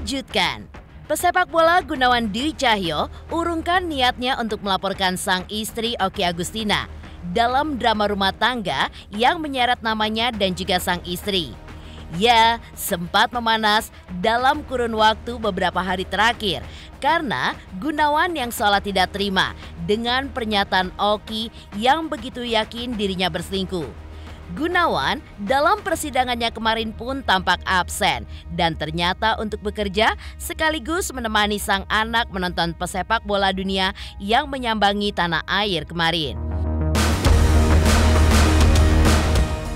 mengejutkan. Pesepak bola Gunawan Dwi Cahyo urungkan niatnya untuk melaporkan sang istri Oki Agustina dalam drama rumah tangga yang menyeret namanya dan juga sang istri. Ya, sempat memanas dalam kurun waktu beberapa hari terakhir karena Gunawan yang seolah tidak terima dengan pernyataan Oki yang begitu yakin dirinya berselingkuh. Gunawan dalam persidangannya kemarin pun tampak absen dan ternyata untuk bekerja sekaligus menemani sang anak menonton pesepak bola dunia yang menyambangi tanah air kemarin.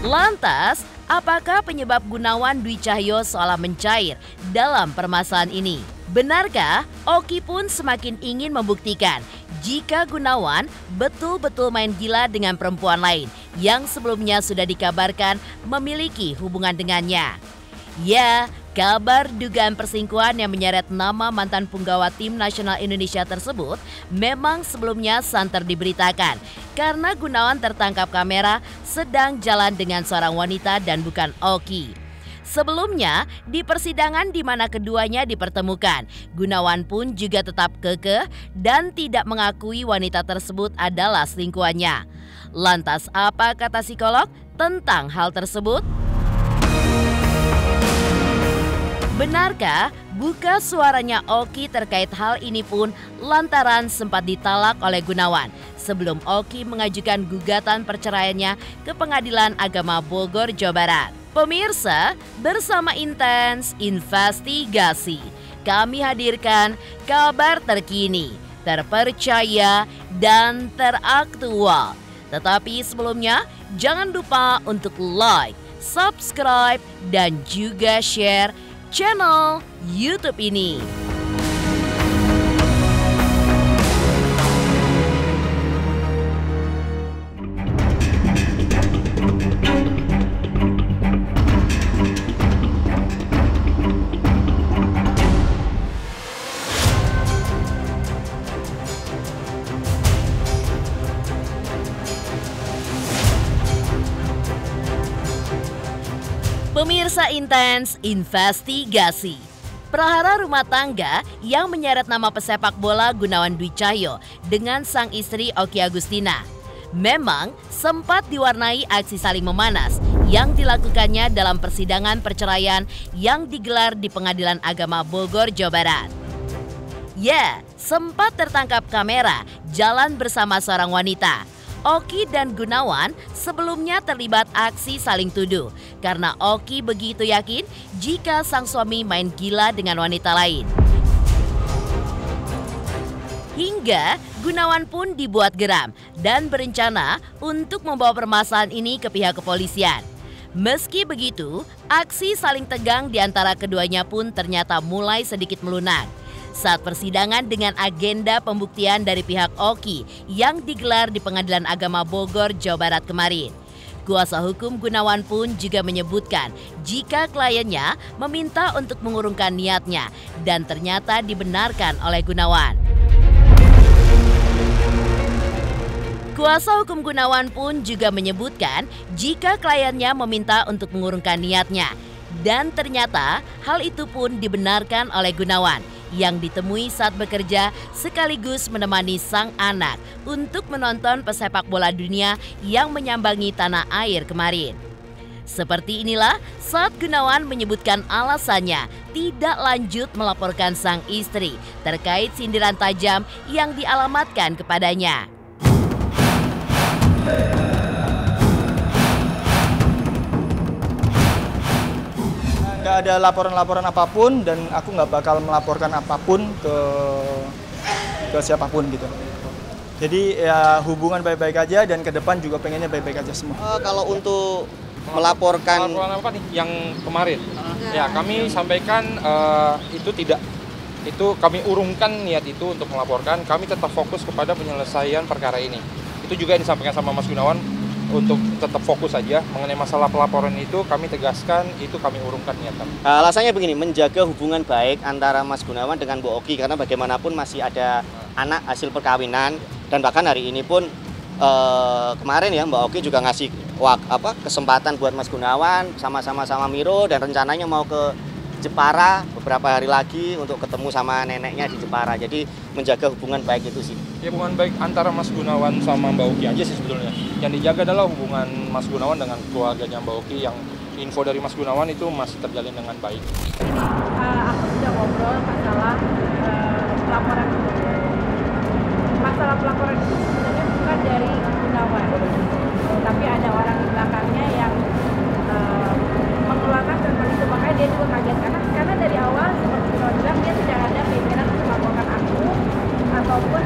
Lantas, apakah penyebab Gunawan Dwi Cahyo seolah mencair dalam permasalahan ini? Benarkah Oki pun semakin ingin membuktikan jika Gunawan betul-betul main gila dengan perempuan lain yang sebelumnya sudah dikabarkan memiliki hubungan dengannya? Ya, kabar dugaan perselingkuhan yang menyeret nama mantan punggawa tim nasional Indonesia tersebut memang sebelumnya santer diberitakan karena Gunawan tertangkap kamera sedang jalan dengan seorang wanita dan bukan Oki. Sebelumnya, di persidangan di mana keduanya dipertemukan, Gunawan pun juga tetap kekeh dan tidak mengakui wanita tersebut adalah selingkuhannya. Lantas apa kata psikolog tentang hal tersebut? Benarkah buka suaranya Oki terkait hal ini pun lantaran sempat ditalak oleh Gunawan sebelum Oki mengajukan gugatan perceraiannya ke Pengadilan Agama Bogor, Jawa Barat? Pemirsa, bersama Intens Investigasi, kami hadirkan kabar terkini, terpercaya, dan teraktual. Tetapi sebelumnya, jangan lupa untuk like, subscribe, dan juga share channel YouTube ini. Pemirsa Intens Investigasi, perhara rumah tangga yang menyeret nama pesepak bola Gunawan Dwi Cahyo dengan sang istri Oki Agustina memang sempat diwarnai aksi saling memanas yang dilakukannya dalam persidangan perceraian yang digelar di Pengadilan Agama Bogor, Jawa Barat. Ya, sempat tertangkap kamera jalan bersama seorang wanita. Oki dan Gunawan sebelumnya terlibat aksi saling tuduh karena Oki begitu yakin jika sang suami main gila dengan wanita lain. Hingga Gunawan pun dibuat geram dan berencana untuk membawa permasalahan ini ke pihak kepolisian. Meski begitu, aksi saling tegang di antara keduanya pun ternyata mulai sedikit melunak saat persidangan dengan agenda pembuktian dari pihak Oki yang digelar di Pengadilan Agama Bogor, Jawa Barat kemarin. Kuasa hukum Gunawan pun juga menyebutkan jika kliennya meminta untuk mengurungkan niatnya dan ternyata dibenarkan oleh Gunawan. Kuasa hukum Gunawan pun juga menyebutkan jika kliennya meminta untuk mengurungkan niatnya dan ternyata hal itu pun dibenarkan oleh Gunawan yang ditemui saat bekerja sekaligus menemani sang anak untuk menonton pesepak bola dunia yang menyambangi tanah air kemarin. Seperti inilah saat Gunawan menyebutkan alasannya tidak lanjut melaporkan sang istri terkait sindiran tajam yang dialamatkan kepadanya. Nggak ada laporan-laporan apapun dan aku nggak bakal melaporkan apapun ke siapapun gitu. Jadi ya hubungan baik-baik aja dan ke depan juga pengennya baik-baik aja semua. Kalau untuk melaporkan apa nih yang kemarin? Ya kami sampaikan itu kami urungkan niat itu untuk melaporkan. Kami tetap fokus kepada penyelesaian perkara ini. Itu juga yang disampaikan sama Mas Gunawan untuk tetap fokus saja mengenai masalah pelaporan itu kami tegaskan itu kami urungkan niat kami. Alasannya begini, menjaga hubungan baik antara Mas Gunawan dengan Bu Oki karena bagaimanapun masih ada anak hasil perkawinan dan bahkan hari ini pun kemarin ya Mbak Oki juga ngasih kesempatan buat Mas Gunawan sama-sama Miro dan rencananya mau ke Jepara beberapa hari lagi untuk ketemu sama neneknya di Jepara. Jadi menjaga hubungan baik itu sih. Ya, hubungan baik antara Mas Gunawan sama Mbak Oki aja sih sebetulnya. Yang dijaga adalah hubungan Mas Gunawan dengan keluarganya Mbak Oki, yang info dari Mas Gunawan itu masih terjalin dengan baik. Ini aku sudah ngobrol masalah pelaporan itu. Masalah pelaporan itu sebenarnya bukan dari Gunawan, tapi ada orang di belakangnya yang mengeluarkan tentang itu. Makanya dia juga kaget karena dari awal seperti Gunawan bilang, dia tidak ada keinginan untuk melaporkan aku ataupun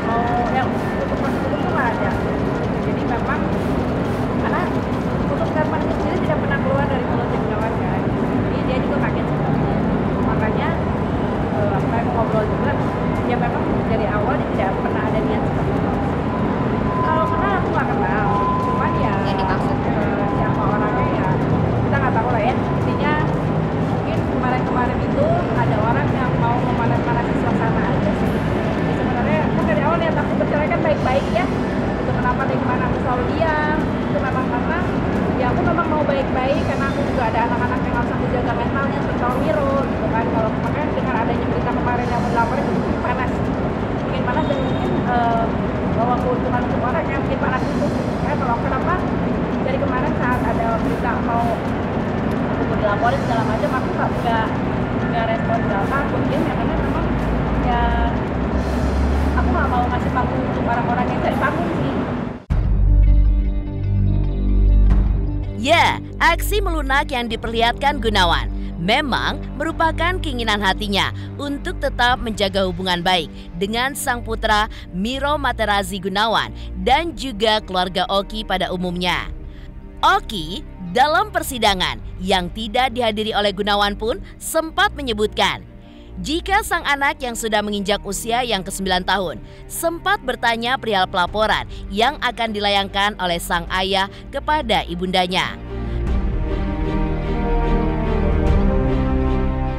mau yang untuk proses itu nggak ada. Jadi memang karena untuk Darman itu sendiri tidak pernah keluar dari mulutnya Gunawan kan, jadi dia juga kaget sebenarnya. Makanya apa yang ngobrol juga, ya memang dari awal dia tidak pernah ada niat seperti itu. Kalau kenal aku nggak kenal, cuman ya yang dimaksud siapa orangnya ya kita nggak tahu lah ya. Intinya mungkin kemarin itu ada orang yang mau memanas-manasin suasana aja sih. Jadi sebenarnya kan dari awal niat aku bercerai kan baik-baik ya. Itu kenapa dari kemana aku selalu diam, itu memang karena ya aku memang mau baik-baik, karena aku juga ada anak-anak yang harus aku jaga mentalnya terutama Miro gitu kan. Kalau makanya dengan adanya berita kemarin yang mau dilaporin itu mungkin panas dan mungkin bahwa keuntungan untuk orang yang mungkin panas itu ya. Kalau kenapa dari kemarin saat ada berita mau aku dilaporin segala macam, aku nggak respon berapa aku diam ya, karena memang ya aku nggak mau ngasih panggung untuk orang-orang yang cari panggung sih. Ya, aksi melunak yang diperlihatkan Gunawan memang merupakan keinginan hatinya untuk tetap menjaga hubungan baik dengan sang putra Miro Materazzi Gunawan dan juga keluarga Oki pada umumnya. Oki dalam persidangan yang tidak dihadiri oleh Gunawan pun sempat menyebutkan jika sang anak yang sudah menginjak usia yang ke-9 tahun sempat bertanya perihal pelaporan yang akan dilayangkan oleh sang ayah kepada ibundanya.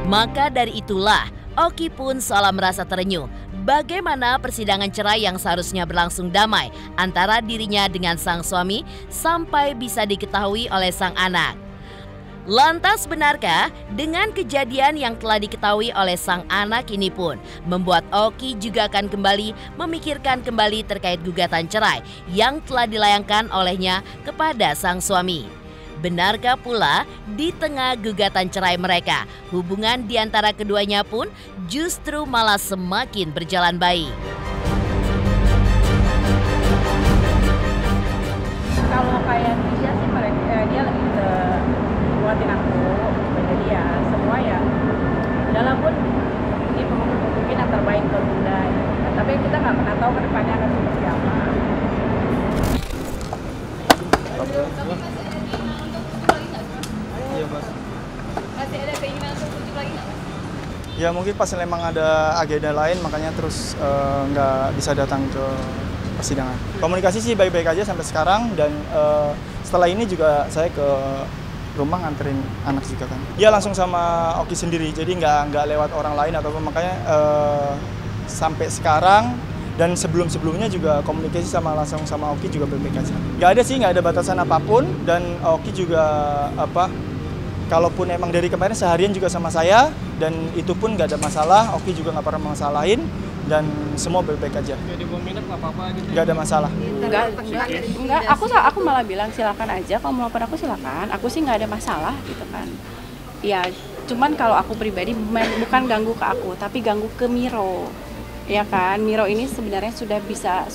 Maka dari itulah, Oki pun seolah merasa terenyuh bagaimana persidangan cerai yang seharusnya berlangsung damai antara dirinya dengan sang suami sampai bisa diketahui oleh sang anak. Lantas benarkah dengan kejadian yang telah diketahui oleh sang anak ini pun membuat Oki juga akan kembali memikirkan kembali terkait gugatan cerai yang telah dilayangkan olehnya kepada sang suami? Benarkah pula di tengah gugatan cerai mereka, hubungan di antara keduanya pun justru malah semakin berjalan baik? Kalau kayak Tisha sih dia lebih ke buatin aku, jadi ya semua ya dalam pun ini mungkin yang terbaik buat Bunda, tapi kita nggak pernah tahu ke depannya akan seperti apa. Iya, Mas. Masih ada keinginan untuk rujuk lagi nggak, Mas? Ya mungkin pas memang ada agenda lain, makanya terus nggak bisa datang ke persidangan. Komunikasi sih baik-baik aja sampai sekarang, dan setelah ini juga saya ke rumah nganterin anak juga kan. Dia langsung sama Oki sendiri, jadi nggak lewat orang lain ataupun, makanya sampai sekarang dan sebelumnya juga komunikasi langsung sama Oki juga baik-baik aja. Nggak ada batasan apapun, dan Oki juga kalaupun emang dari kemarin seharian juga sama saya, dan itu pun nggak ada masalah. Oki juga nggak pernah masalahin, dan semua baik-baik aja. Nggak ada masalah. Enggak. Aku malah bilang silakan aja, kalau mau lapor aku silakan. Aku sih nggak ada masalah gitu kan. Ya, cuman kalau aku pribadi bukan ganggu ke aku, tapi ganggu ke Miro. Ya kan, Miro ini sebenarnya udah besar.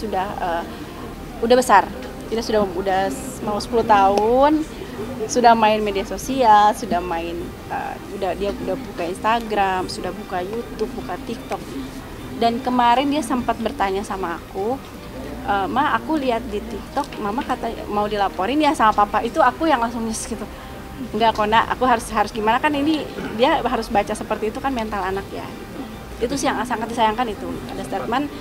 Dia udah mau 10 tahun. Sudah main media sosial, sudah buka Instagram, sudah buka YouTube, buka TikTok. Dan kemarin dia sempat bertanya sama aku, Ma, aku lihat di TikTok, Mama kata mau dilaporin ya sama Papa. Itu aku yang langsung nyes gitu. Enggak kok nak, aku harus gimana, kan ini dia harus baca seperti itu kan mental anak ya. Itu sih yang sangat disayangkan itu. Ada statement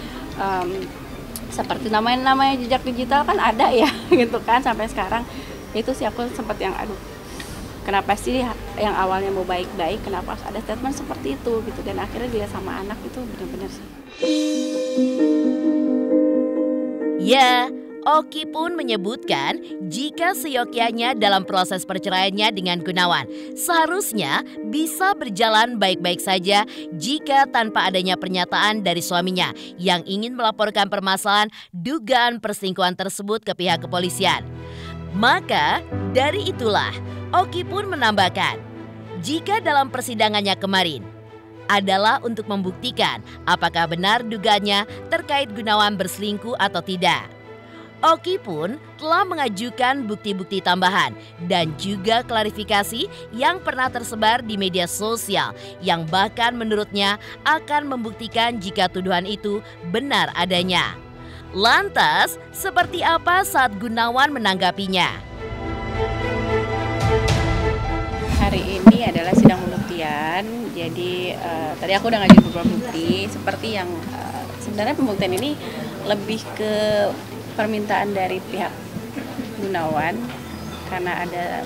seperti namanya jejak digital kan ada ya gitu kan sampai sekarang. Itu sih aku sempat yang kenapa sih yang awalnya mau baik-baik, kenapa harus ada statement seperti itu gitu. Dan akhirnya dia sama anak itu benar-benar sih. Ya, Oki pun menyebutkan jika seyogyanya dalam proses perceraiannya dengan Gunawan seharusnya bisa berjalan baik-baik saja jika tanpa adanya pernyataan dari suaminya yang ingin melaporkan permasalahan dugaan perselingkuhan tersebut ke pihak kepolisian. Maka dari itulah Oki pun menambahkan, jika dalam persidangannya kemarin adalah untuk membuktikan apakah benar dugaannya terkait Gunawan berselingkuh atau tidak. Oki pun telah mengajukan bukti-bukti tambahan dan juga klarifikasi yang pernah tersebar di media sosial yang bahkan menurutnya akan membuktikan jika tuduhan itu benar adanya. Lantas, seperti apa saat Gunawan menanggapinya? Hari ini adalah sidang pembuktian, jadi tadi aku udah ngajuin beberapa bukti seperti yang sebenarnya pembuktian ini lebih ke permintaan dari pihak Gunawan karena ada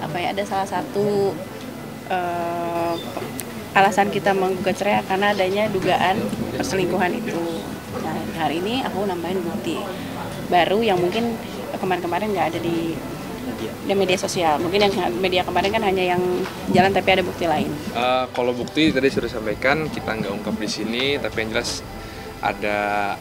ada salah satu alasan kita menggugat cerai karena adanya dugaan perselingkuhan itu. Nah, hari ini aku nambahin bukti baru yang mungkin kemarin-kemarin nggak ada di media sosial. Mungkin yang media kemarin kan hanya yang jalan tapi ada bukti lain. Kalau bukti tadi sudah sampaikan, kita nggak ungkap di sini, tapi yang jelas ada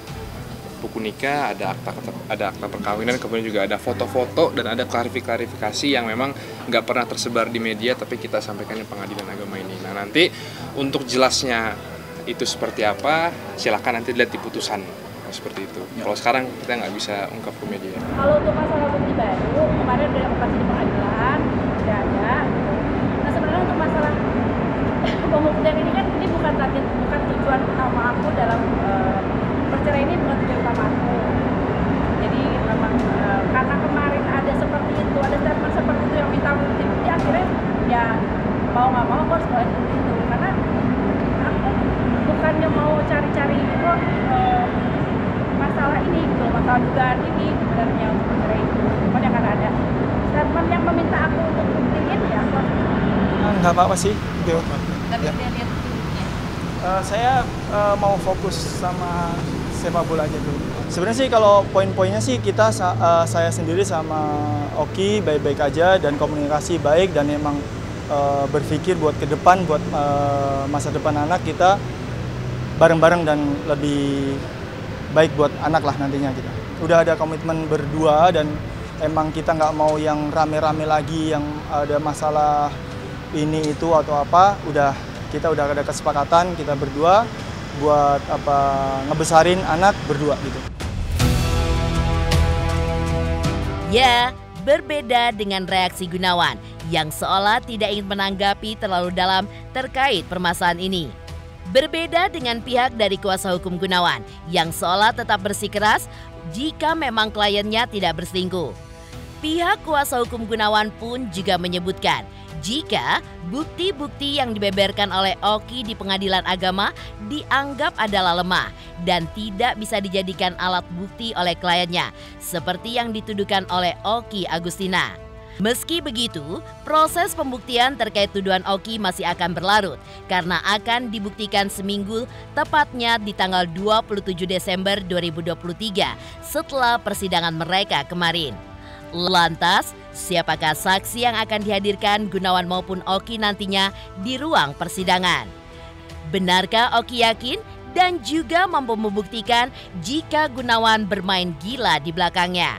buku nikah, ada akta perkawinan, kemudian juga ada foto-foto dan ada klarifikasi yang memang nggak pernah tersebar di media, tapi kita sampaikan di pengadilan agama ini. Nah, nanti untuk jelasnya itu seperti apa, silakan nanti lihat di putusan seperti itu. Kalau sekarang kita nggak bisa ungkap ke media. Kalau untuk masalah bukti baru, kemarin udah dapat di pengadilan, udah ada. Nah, sebenarnya untuk masalah pembuktian ini kan ini bukan tujuan utama aku dalam perceraian ini, bukan tujuan utama aku. Jadi memang karena kemarin ada seperti itu, ada statement seperti itu yang minta bukti, akhirnya ya mau nggak mau aku harus keluarin itu karena aku bukannya mau cari-cari masalah ini gitu, masalah dugaan ini sebenarnya untuk perceraian itu. Pokoknya karena ada statement yang meminta aku untuk buktiin ya aku Nggak apa-apa sih. Gitu. Tapi Ya. udah lihat buktinya. Saya mau fokus sama sepak bola aja dulu. Sebenarnya sih kalau poin-poinnya sih kita saya sendiri sama Oki baik-baik aja dan komunikasi baik dan emang berpikir buat ke depan, buat masa depan anak kita bareng-bareng dan lebih baik buat anak lah nantinya kita. Udah ada komitmen berdua dan emang kita nggak mau yang rame-rame lagi yang ada masalah ini itu atau apa. Kita udah ada kesepakatan kita berdua buat ngebesarin anak berdua gitu. Ya, berbeda dengan reaksi Gunawan yang seolah tidak ingin menanggapi terlalu dalam terkait permasalahan ini. Berbeda dengan pihak dari kuasa hukum Gunawan yang seolah tetap bersikeras jika memang kliennya tidak berselingkuh. Pihak kuasa hukum Gunawan pun juga menyebutkan jika bukti-bukti yang dibeberkan oleh Oki di pengadilan agama dianggap adalah lemah dan tidak bisa dijadikan alat bukti oleh kliennya, seperti yang dituduhkan oleh Oki Agustina. Meski begitu, proses pembuktian terkait tuduhan Oki masih akan berlarut karena akan dibuktikan seminggu, tepatnya di tanggal 27 Desember 2023 setelah persidangan mereka kemarin. Lantas, siapakah saksi yang akan dihadirkan Gunawan maupun Oki nantinya di ruang persidangan? Benarkah Oki yakin dan juga mampu membuktikan jika Gunawan bermain gila di belakangnya?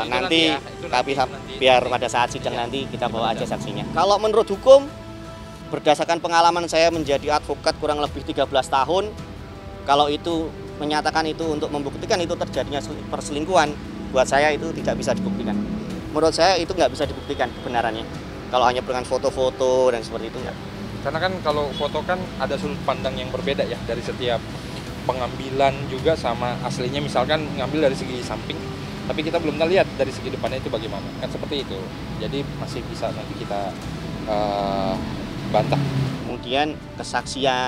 Nanti tapi biar pada saat sidang nanti kita bawa aja saksinya. Kalau menurut hukum, berdasarkan pengalaman saya menjadi advokat kurang lebih 13 tahun, kalau itu menyatakan itu untuk membuktikan itu terjadinya perselingkuhan, buat saya itu tidak bisa dibuktikan. Menurut saya itu nggak bisa dibuktikan kebenarannya. Kalau hanya dengan foto-foto dan seperti itu nggak. Karena kan kalau foto kan ada sudut pandang yang berbeda ya dari setiap pengambilan juga sama aslinya. Misalkan ngambil dari segi samping, tapi kita belum lihat dari segi depannya itu bagaimana, kan seperti itu. Jadi masih bisa nanti kita bantah. Kemudian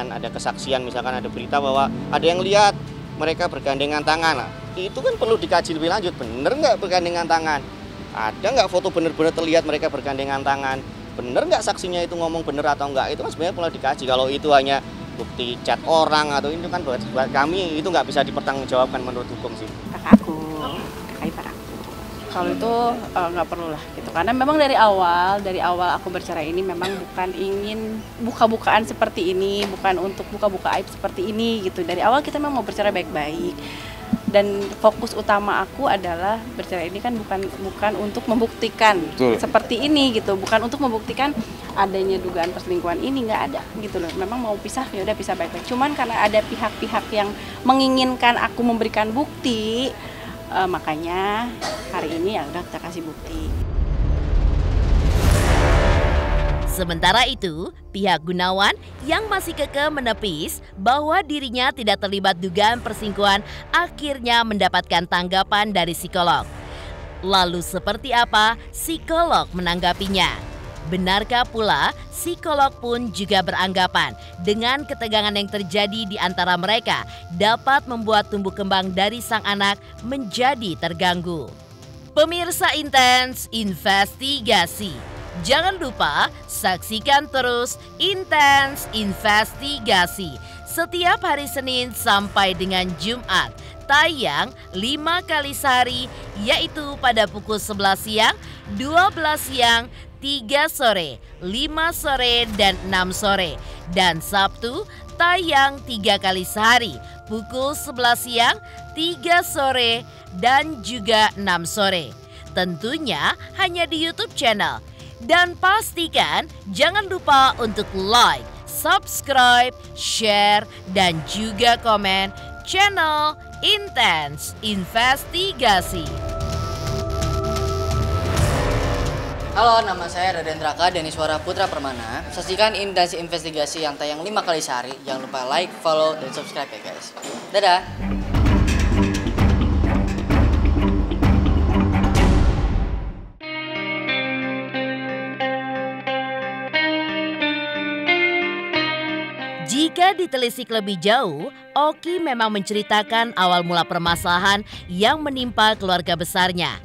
ada kesaksian misalkan ada berita bahwa ada yang lihat mereka bergandengan tangan. Nah, itu kan perlu dikaji lebih lanjut, bener nggak bergandengan tangan? Ada nggak foto bener-bener terlihat mereka bergandengan tangan? Bener nggak saksinya itu ngomong bener atau enggak? Itu kan sebenarnya perlu dikaji. Kalau itu hanya bukti chat orang atau itu kan buat kami itu nggak bisa dipertanggungjawabkan menurut hukum sih. Kakak ipar aku. Kalau itu nggak perlu lah gitu, karena memang dari awal aku bercerai ini memang bukan ingin buka-bukaan seperti ini, bukan untuk buka-buka aib seperti ini gitu. Dari awal kita memang mau bercerai baik-baik, dan fokus utama aku adalah bercerai ini kan bukan untuk membuktikan seperti ini gitu, bukan untuk membuktikan adanya dugaan perselingkuhan ini, nggak ada gitu loh. Memang mau pisah ya udah pisah baik-baik, cuman karena ada pihak-pihak yang menginginkan aku memberikan bukti, makanya hari ini ya udah kita kasih bukti. Sementara itu, pihak Gunawan yang masih kekeh menepis bahwa dirinya tidak terlibat dugaan perselingkuhan akhirnya mendapatkan tanggapan dari psikolog. Lalu seperti apa psikolog menanggapinya? Benarkah pula psikolog pun juga beranggapan dengan ketegangan yang terjadi di antara mereka dapat membuat tumbuh kembang dari sang anak menjadi terganggu? Pemirsa Intens Investigasi, jangan lupa saksikan terus Intens Investigasi setiap hari Senin sampai dengan Jumat, tayang 5 kali sehari, yaitu pada pukul 11 siang, 12 siang, 3 sore, 5 sore, dan 6 sore. Dan Sabtu tayang 3 kali sehari, pukul 11 siang, 3 sore, dan juga 6 sore. Tentunya hanya di YouTube channel. Dan pastikan jangan lupa untuk like, subscribe, share, dan juga komen channel Intens Investigasi. Halo, nama saya Raden Raka Deniswara Putra Permana. Saksikan Intens Investigasi yang tayang 5 kali sehari. Jangan lupa like, follow, dan subscribe ya guys. Dadah! Jika ditelisik lebih jauh, Oki memang menceritakan awal mula permasalahan yang menimpa keluarga besarnya.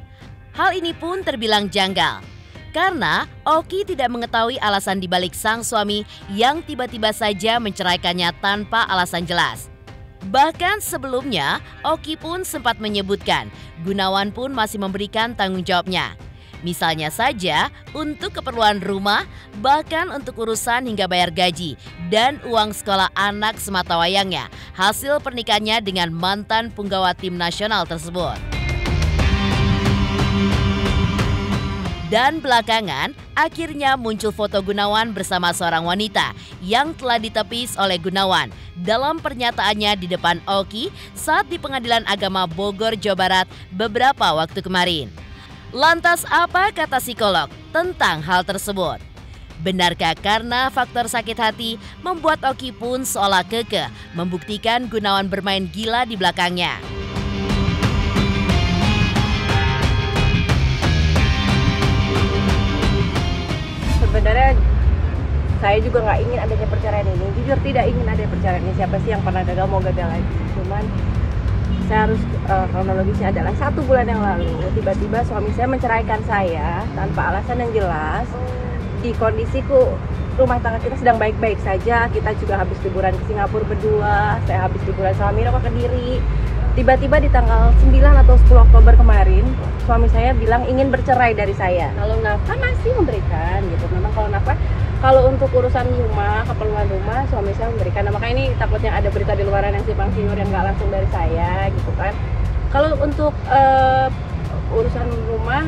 Hal ini pun terbilang janggal, karena Oki tidak mengetahui alasan dibalik sang suami yang tiba-tiba saja menceraikannya tanpa alasan jelas. Bahkan sebelumnya, Oki pun sempat menyebutkan Gunawan pun masih memberikan tanggung jawabnya. Misalnya saja untuk keperluan rumah, bahkan untuk urusan hingga bayar gaji dan uang sekolah anak sematawayangnya hasil pernikahannya dengan mantan punggawa tim nasional tersebut. Dan belakangan, akhirnya muncul foto Gunawan bersama seorang wanita yang telah ditepis oleh Gunawan dalam pernyataannya di depan Oki saat di Pengadilan Agama Bogor, Jawa Barat beberapa waktu kemarin. Lantas apa kata psikolog tentang hal tersebut? Benarkah karena faktor sakit hati membuat Oki pun seolah kekeh membuktikan Gunawan bermain gila di belakangnya? Sebenarnya saya juga nggak ingin adanya perceraian ini. Jujur tidak ingin ada perceraian ini. Siapa sih yang pernah gagal mau gagal lagi? Cuman saya harus kronologisnya adalah 1 bulan yang lalu tiba-tiba suami saya menceraikan saya tanpa alasan yang jelas. Di kondisiku rumah tangga kita sedang baik-baik saja. Kita juga habis liburan ke Singapura berdua. Saya habis liburan sama Mira ke Kediri. Tiba-tiba di tanggal 9 atau 10 Oktober kemarin suami saya bilang ingin bercerai dari saya. Kalau nafkah masih memberikan gitu. Memang kalau untuk urusan rumah, keperluan rumah suami saya memberikan. Nah, makanya ini takutnya ada berita di luaran yang simpang siur yang nggak langsung dari saya gitu kan. Kalau untuk urusan rumah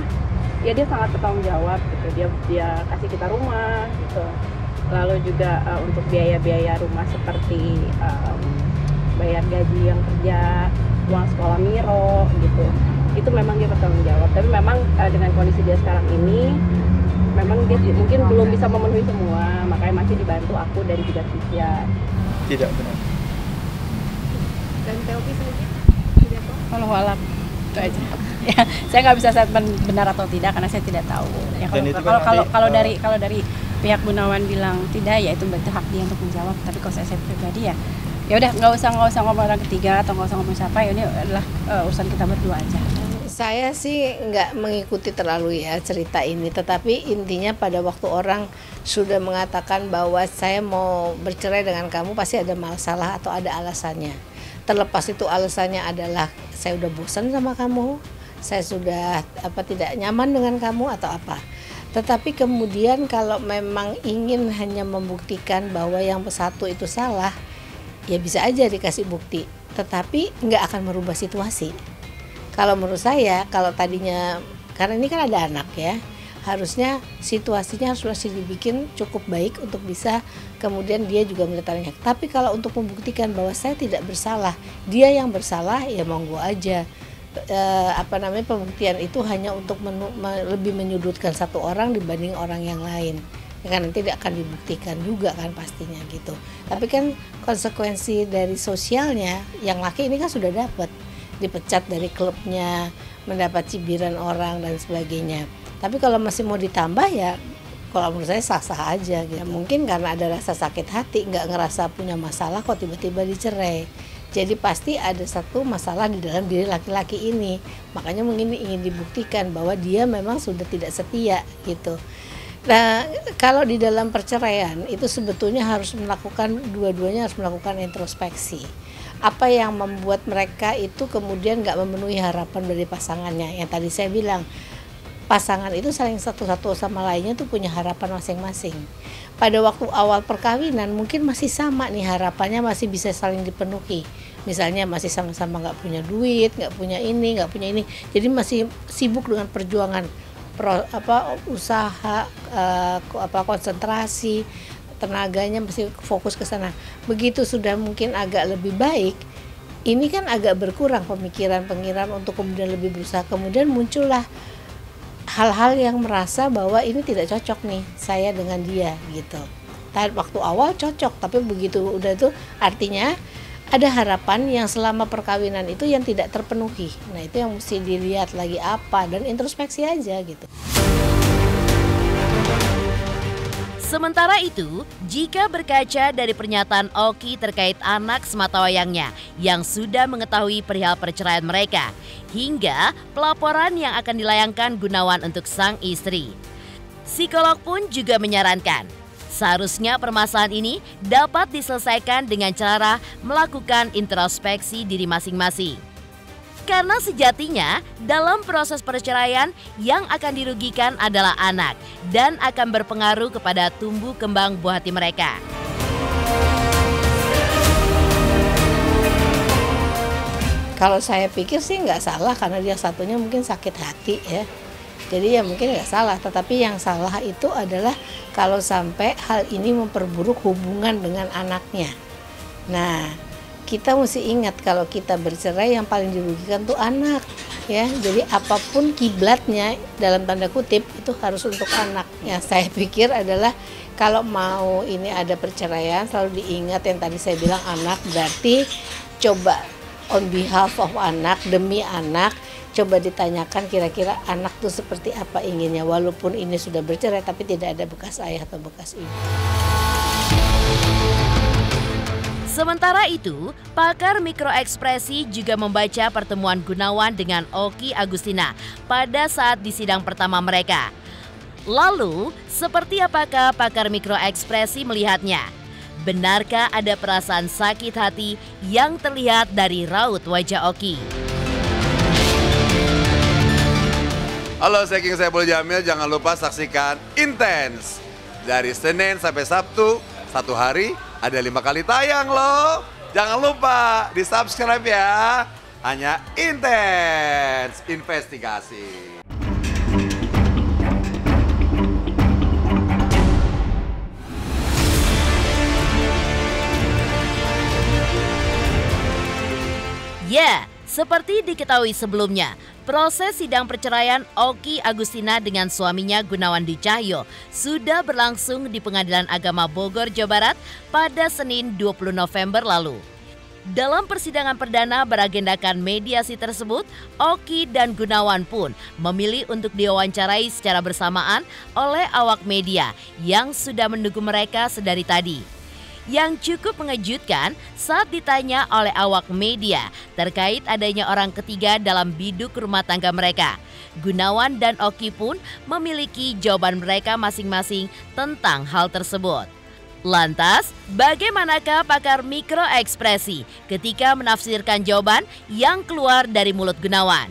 ya dia sangat bertanggung jawab gitu. Dia kasih kita rumah gitu. Lalu juga untuk biaya-biaya rumah seperti bayar gaji yang kerja, uang sekolah Miro gitu. Itu memang dia bertanggung jawab. Tapi memang dengan kondisi dia sekarang ini memang dia mungkin belum bisa memenuhi semua, makanya masih dibantu aku dan juga Tisya. Tidak benar. Dan POP sendiri tidak tahu? Kalau alam itu aja. Ya, saya nggak bisa statement benar atau tidak karena saya tidak tahu. Ya, kalau dari pihak Gunawan bilang tidak, ya itu berarti hak dia untuk menjawab. Tapi kalau saya pribadi ya udah nggak usah ngomong orang ketiga atau nggak usah ngomong siapa. Ya ini adalah urusan kita berdua aja. Saya sih nggak mengikuti terlalu ya cerita ini, tetapi intinya pada waktu orang sudah mengatakan bahwa saya mau bercerai dengan kamu pasti ada masalah atau ada alasannya. Terlepas itu alasannya adalah saya udah bosan sama kamu, saya sudah tidak nyaman dengan kamu atau apa. Tetapi kemudian kalau memang ingin hanya membuktikan bahwa yang satu itu salah, ya bisa aja dikasih bukti, tetapi nggak akan merubah situasi. Kalau menurut saya, kalau tadinya, karena ini kan ada anak ya, harusnya situasinya harus masih dibikin cukup baik untuk bisa kemudian dia juga menetapkannya. Tapi kalau untuk membuktikan bahwa saya tidak bersalah, dia yang bersalah, ya monggo aja. Pembuktian itu hanya untuk lebih menyudutkan satu orang dibanding orang yang lain. Ya kan nanti tidak akan dibuktikan juga kan pastinya gitu. Tapi kan konsekuensi dari sosialnya, yang laki ini kan sudah dapat, dipecat dari klubnya, mendapat cibiran orang dan sebagainya. Tapi kalau masih mau ditambah ya, kalau menurut saya sah-sah aja gitu. Ya, mungkin karena ada rasa sakit hati, nggak ngerasa punya masalah kok tiba-tiba dicerai. Jadi pasti ada satu masalah di dalam diri laki-laki ini. Makanya mungkin ingin dibuktikan bahwa dia memang sudah tidak setia gitu. Nah, kalau di dalam perceraian itu sebetulnya harus melakukan, dua-duanya harus melakukan introspeksi. Apa yang membuat mereka itu kemudian nggak memenuhi harapan dari pasangannya. Yang tadi saya bilang, pasangan itu saling satu sama lainnya tuh punya harapan masing-masing. Pada waktu awal perkawinan mungkin masih sama nih harapannya, masih bisa saling dipenuhi. Misalnya masih sama-sama nggak punya duit, nggak punya ini, nggak punya ini. Jadi masih sibuk dengan perjuangan, usaha, konsentrasi, tenaganya masih fokus ke sana. Begitu sudah mungkin agak lebih baik, ini kan agak berkurang pemikiran untuk kemudian lebih berusaha. Kemudian muncullah hal-hal yang merasa bahwa ini tidak cocok nih saya dengan dia gitu. Waktu awal cocok, tapi begitu udah itu artinya ada harapan yang selama perkawinan itu yang tidak terpenuhi. Nah itu yang mesti dilihat lagi apa dan introspeksi aja gitu. Sementara itu, jika berkaca dari pernyataan Oki terkait anak sematawayangnya yang sudah mengetahui perihal perceraian mereka, hingga pelaporan yang akan dilayangkan Gunawan untuk sang istri, psikolog pun juga menyarankan seharusnya permasalahan ini dapat diselesaikan dengan cara melakukan introspeksi diri masing-masing. Karena sejatinya dalam proses perceraian yang akan dirugikan adalah anak dan akan berpengaruh kepada tumbuh kembang buah hati mereka. Kalau saya pikir sih nggak salah karena dia satunya mungkin sakit hati ya. Jadi ya mungkin nggak salah, tetapi yang salah itu adalah kalau sampai hal ini memperburuk hubungan dengan anaknya. Nah, kita mesti ingat kalau kita bercerai yang paling dirugikan tuh anak ya. Jadi apapun kiblatnya dalam tanda kutip itu harus untuk anak. Yang saya pikir adalah kalau mau ini ada perceraian selalu diingat yang tadi saya bilang anak, berarti coba on behalf of anak, demi anak, coba ditanyakan kira-kira anak tuh seperti apa inginnya, walaupun ini sudah bercerai tapi tidak ada bekas ayah atau bekas ibu. Sementara itu, pakar mikroekspresi juga membaca pertemuan Gunawan dengan Oki Agustina pada saat di sidang pertama mereka. Lalu, seperti apakah pakar mikroekspresi melihatnya? Benarkah ada perasaan sakit hati yang terlihat dari raut wajah Oki? Halo, saya King Saiful Jamil. Jangan lupa saksikan Intens dari Senin sampai Sabtu, satu hari ada 5 kali tayang loh. Jangan lupa di subscribe ya. Hanya Intens Investigasi. Ya, seperti diketahui sebelumnya, proses sidang perceraian Oki Agustina dengan suaminya Gunawan Dwi Cahyo sudah berlangsung di Pengadilan Agama Bogor, Jawa Barat pada Senin 20 November lalu. Dalam persidangan perdana beragendakan mediasi tersebut, Oki dan Gunawan pun memilih untuk diwawancarai secara bersamaan oleh awak media yang sudah menunggu mereka sedari tadi. Yang cukup mengejutkan saat ditanya oleh awak media terkait adanya orang ketiga dalam biduk rumah tangga mereka. Gunawan dan Oki pun memiliki jawaban mereka masing-masing tentang hal tersebut. Lantas, bagaimanakah pakar mikroekspresi ketika menafsirkan jawaban yang keluar dari mulut Gunawan?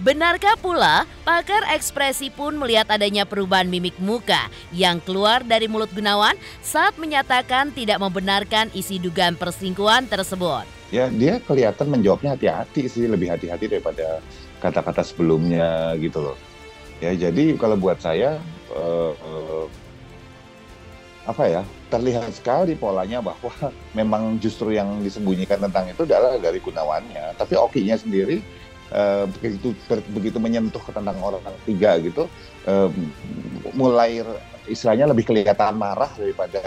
Benarkah pula pakar ekspresi pun melihat adanya perubahan mimik muka yang keluar dari mulut Gunawan saat menyatakan tidak membenarkan isi dugaan perselingkuhan tersebut? Ya, dia kelihatan menjawabnya hati-hati sih, lebih hati-hati daripada kata-kata sebelumnya gitu loh. Ya, jadi kalau buat saya terlihat sekali polanya bahwa memang justru yang disembunyikan tentang itu adalah dari Gunawannya. Tapi Okinya sendiri begitu menyentuh tentang orang ketiga gitu, mulai istilahnya lebih kelihatan marah daripada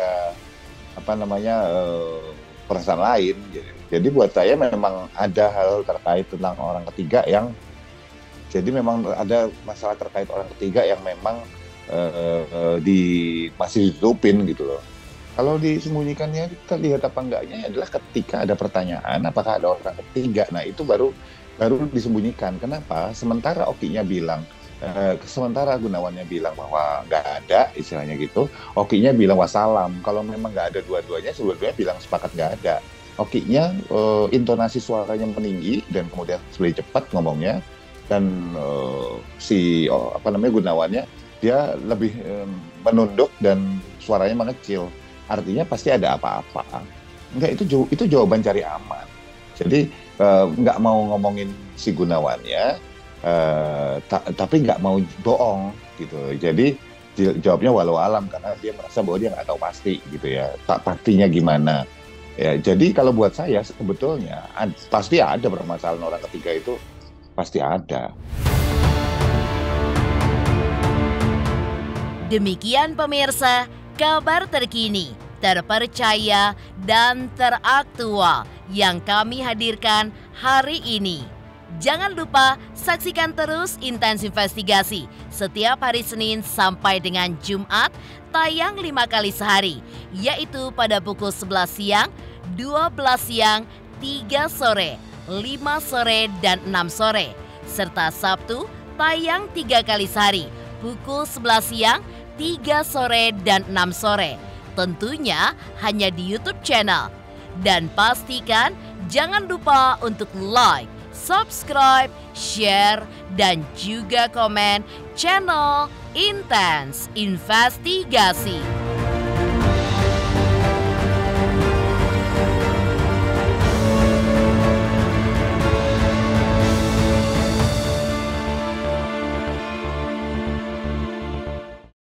perasaan lain. Jadi buat saya memang ada hal terkait tentang orang ketiga yang, jadi memang ada masalah terkait orang ketiga yang memang masih ditutupin gitu loh. Kalau disembunyikannya terlihat apa enggaknya adalah ketika ada pertanyaan apakah ada orang ketiga. Nah itu baru disembunyikan. Kenapa? Sementara Okinya bilang, sementara Gunawannya bilang bahwa nggak ada, istilahnya gitu. Okinya bilang wassalam. Kalau memang nggak ada dua-duanya, sebetulnya bilang sepakat nggak ada. Okinya intonasi suaranya meninggi dan kemudian lebih cepat ngomongnya, dan Gunawannya dia lebih menunduk dan suaranya mengecil. Artinya pasti ada apa-apa. Enggak, itu jawaban cari aman. Jadi nggak mau ngomongin si Gunawannya, tapi nggak mau bohong gitu. Jadi jawabnya walau alam karena dia merasa bahwa dia nggak tahu pasti gitu ya. Pastinya gimana? Ya, jadi kalau buat saya sebetulnya pasti ada permasalahan orang ketiga, itu pasti ada. Demikian pemirsa, kabar terkini, terpercaya, dan teraktual yang kami hadirkan hari ini. Jangan lupa saksikan terus Intens Investigasi setiap hari Senin sampai dengan Jumat, tayang 5 kali sehari, yaitu pada pukul 11 siang, 12 siang, 3 sore, 5 sore, dan 6 sore. Serta Sabtu tayang 3 kali sehari, pukul 11 siang, 3 sore, dan 6 sore. Tentunya hanya di YouTube channel. Dan pastikan jangan lupa untuk like, subscribe, share, dan juga komen channel Intens Investigasi.